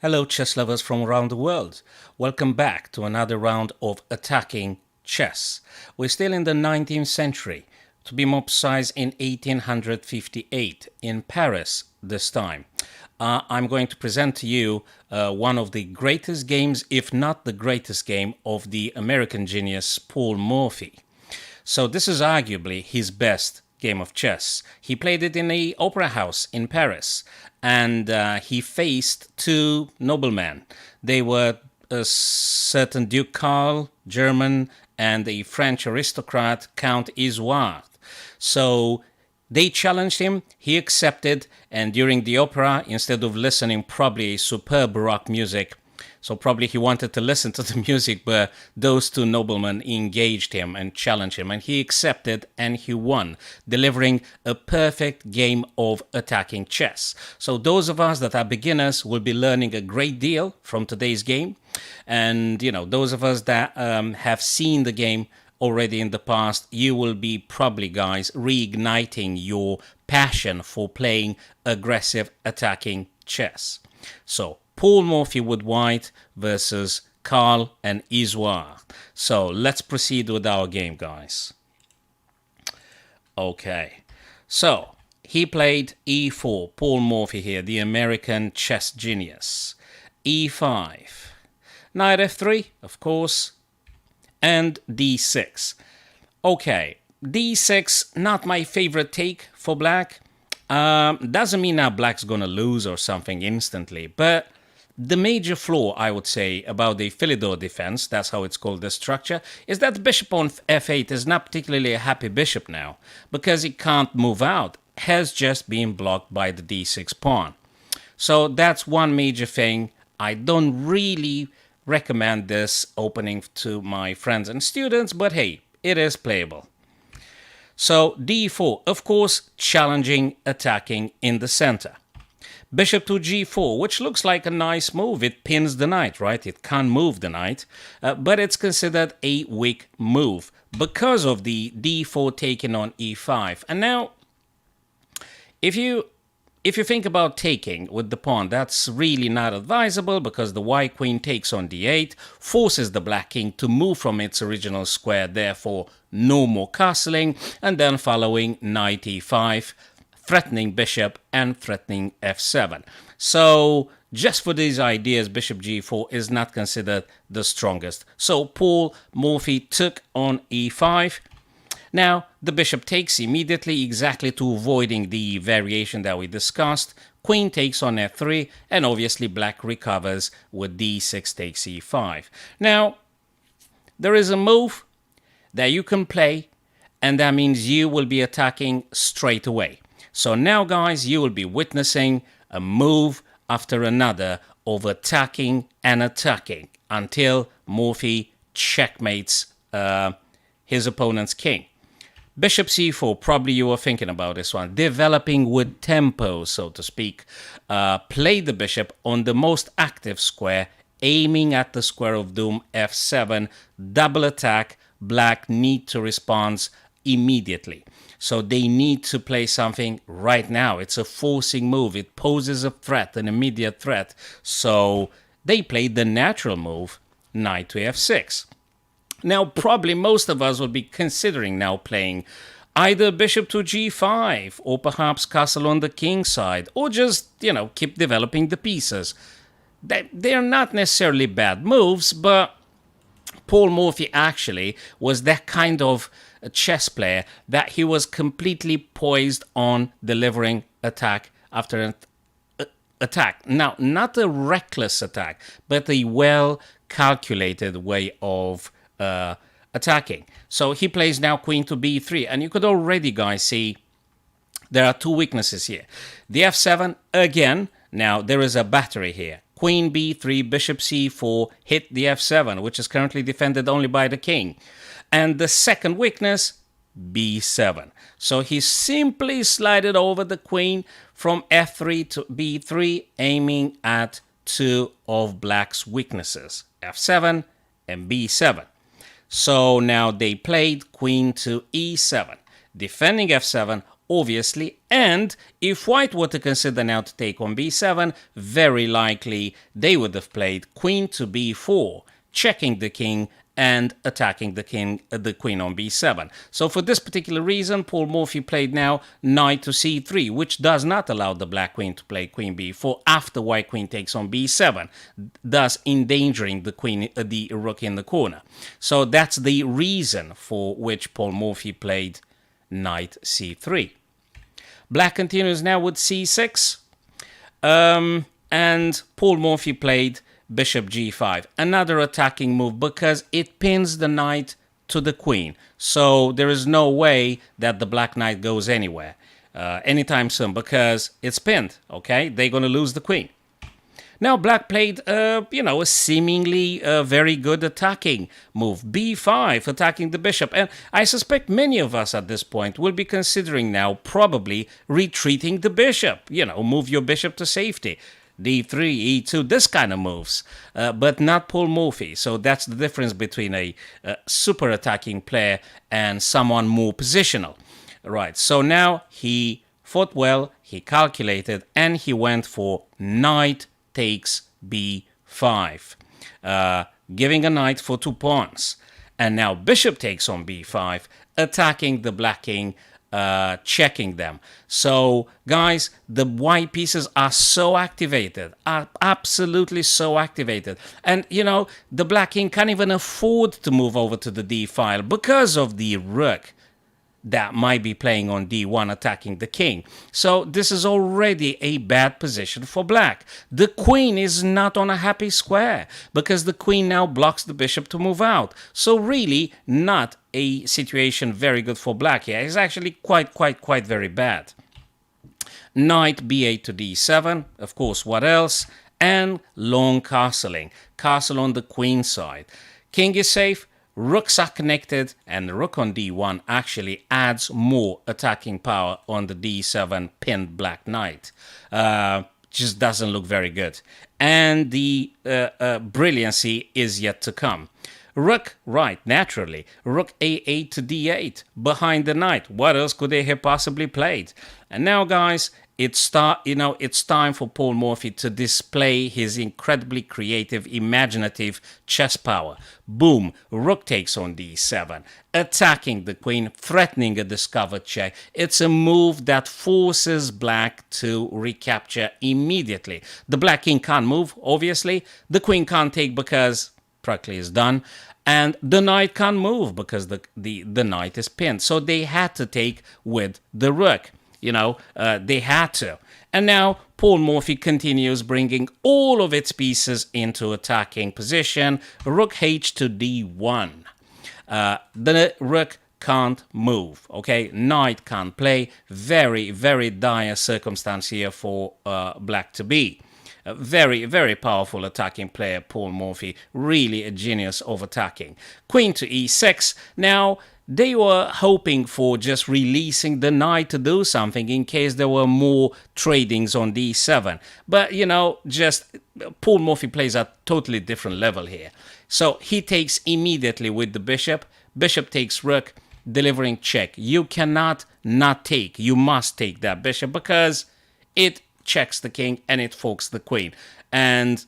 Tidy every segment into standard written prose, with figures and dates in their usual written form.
Hello, chess lovers from around the world. Welcome back to another round of attacking chess. We're still in the 19th century, to be more precise, in 1858, in Paris this time. I'm going to present to you one of the greatest games, if not the greatest game, of the American genius Paul Morphy. So this is arguably his best game of chess. He played it in an opera house in Paris, and he faced two noblemen. They were a certain Duke Karl, German, and a French aristocrat, Count Isouard. So they challenged him, he accepted, and during the opera, instead of listening probably superb Baroque music, so probably he wanted to listen to the music, but those two noblemen engaged him and challenged him, and he accepted and he won, delivering a perfect game of attacking chess. So those of us that are beginners will be learning a great deal from today's game, and those of us that have seen the game already in the past, you will be probably, guys, reigniting your passion for playing aggressive attacking chess. So Paul Morphy with white versus Karl and Isouard. So let's proceed with our game, guys. Okay, so he played e4, Paul Morphy here, the American chess genius. e5, knight f3, of course, and d6. Okay, d6, not my favorite take for black. Doesn't mean now black's gonna lose or something instantly, but the major flaw, I would say, about the Philidor defense, that's how it's called, this structure, is that the bishop on f8 is not particularly a happy bishop now, because it can't move out, has just been blocked by the d6 pawn. So that's one major thing. I don't really recommend this opening to my friends and students, but hey, it is playable. So d4, of course, challenging, attacking in the center. Bishop to g4, which looks like a nice move. It pins the knight, right? It can't move the knight, but it's considered a weak move because of the d4 taking on e5. And now, if you think about taking with the pawn, that's really not advisable because the white queen takes on d8, forces the black king to move from its original square, therefore no more castling, and then following knight e5, threatening bishop and threatening f7. So just for these ideas, bishop g4 is not considered the strongest. So Paul Morphy took on e5. Now the bishop takes immediately, exactly to avoiding the variation that we discussed. Queen takes on f3, and obviously black recovers with d6 takes e5. Now there is a move that you can play, and that means you will be attacking straight away. So now, guys, you will be witnessing a move after another of attacking and attacking until Morphy checkmates his opponent's king. Bishop c4, probably you were thinking about this one. Developing with tempo, so to speak. Play the bishop on the most active square, aiming at the square of doom, f7, double attack. Black need to respond immediately. So they need to play something right now. It's a forcing move. It poses a threat, an immediate threat. So they played the natural move, knight to f6. Now, probably most of us will be considering now playing either bishop to g5, or perhaps castle on the king side, or just, keep developing the pieces. They're not necessarily bad moves, but Paul Morphy actually was that kind of a chess player that he was completely poised on delivering attack after attack. Now, not a reckless attack, but a well-calculated way of attacking. So he plays now queen to b3, and you could already, guys, see there are two weaknesses here. The f7, again, now there is a battery here. Queen b3, bishop c4, hit the f7, which is currently defended only by the king. And the second weakness, b7. So he simply slided over the queen from f3 to b3, aiming at two of black's weaknesses, f7 and b7. So now they played queen to e7, defending f7, obviously. And if white were to consider now to take on b7, very likely they would have played queen to b4, checking the king and attacking the queen on b7. So for this particular reason, Paul Morphy played now knight to c3, which does not allow the black queen to play queen b4 after white queen takes on b7, thus endangering the rook in the corner. So that's the reason for which Paul Morphy played knight c3. Black continues now with c6, and Paul Morphy played bishop g5, another attacking move because it pins the knight to the queen. So there is no way that the black knight goes anywhere anytime soon because it's pinned, okay? They're going to lose the queen. Now black played, a seemingly very good attacking move, b5, attacking the bishop. And I suspect many of us at this point will be considering now probably retreating the bishop. Move your bishop to safety. d3, e2, this kind of moves, but not Paul Morphy. So that's the difference between a super attacking player and someone more positional. Right, so now he fought well, he calculated, and he went for knight takes b5, giving a knight for 2 pawns. And now bishop takes on b5, attacking the black king, checking them. So, guys, the white pieces are so activated, are absolutely so activated. And, the black king can't even afford to move over to the d file because of the rook that might be playing on d1, attacking the king. So this is already a bad position for black. The queen is not on a happy square because the queen now blocks the bishop to move out. So really not a situation very good for black here. It's actually quite very bad. Knight b8 to d7, of course, what else? And long castling. Castle on the queen side. King is safe. Rooks are connected, and the rook on d1 actually adds more attacking power on the d7 pinned black knight. Just doesn't look very good. And the brilliancy is yet to come. Rook, right, naturally. Rook a8 to d8, behind the knight. What else could they have possibly played? And now, guys, it's time for Paul Morphy to display his incredibly creative, imaginative chess power. Boom, rook takes on d7, attacking the queen, threatening a discovered check. It's a move that forces black to recapture immediately. The black king can't move, obviously. The queen can't take because practically is done. And the knight can't move because the knight is pinned. So they had to take with the rook. They had to. And now Paul Morphy continues bringing all of its pieces into attacking position. Rook h to d1. The rook can't move, okay? Knight can't play. Very, very dire circumstance here for black to be. A very, very powerful attacking player, Paul Morphy. Really a genius of attacking. Queen to e6. Now, they were hoping for just releasing the knight to do something in case there were more tradings on d7. But, just Paul Morphy plays at a totally different level here. So he takes immediately with the bishop. Bishop takes rook, delivering check. You cannot not take. You must take that bishop because it checks the king and it forks the queen. And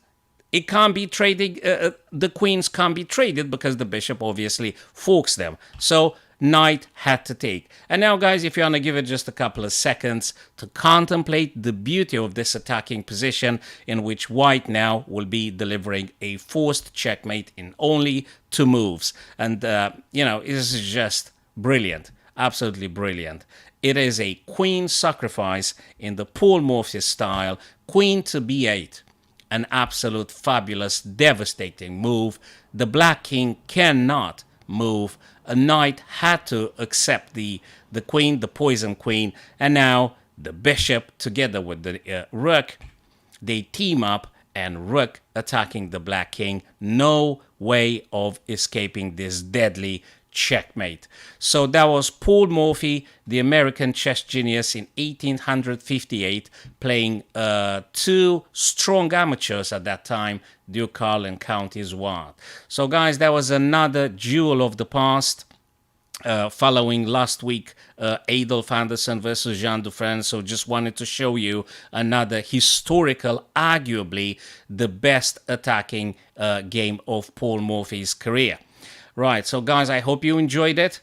it can't be traded, the queens can't be traded because the bishop obviously forks them. So knight had to take. And now, guys, if you want to give it just a couple of seconds to contemplate the beauty of this attacking position in which white now will be delivering a forced checkmate in only 2 moves. And, this is just brilliant. Absolutely brilliant. It is a queen sacrifice in the Paul Morphy style. Queen to b8. An absolute fabulous, devastating move. The black king cannot move. A knight had to accept the queen, the poison queen, and now the bishop together with the rook, they team up and rook attacking the black king. No way of escaping this deadly checkmate. So that was Paul Morphy, the American chess genius in 1858, playing 2 strong amateurs at that time, Duke Carl and Count Isouard. So guys, that was another jewel of the past. following last week Adolf Anderson versus Jean Dufresne. So just wanted to show you another historical, arguably the best attacking game of Paul Morphy's career. Right, so guys, I hope you enjoyed it.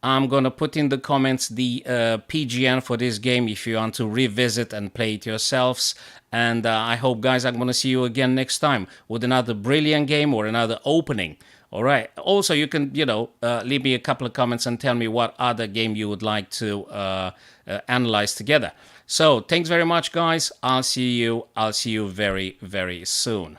I'm going to put in the comments the PGN for this game if you want to revisit and play it yourselves. And I hope, guys, I'm going to see you again next time with another brilliant game or another opening. All right. Also, you can, leave me a couple of comments and tell me what other game you would like to analyze together. So, thanks very much, guys. I'll see you very, very soon.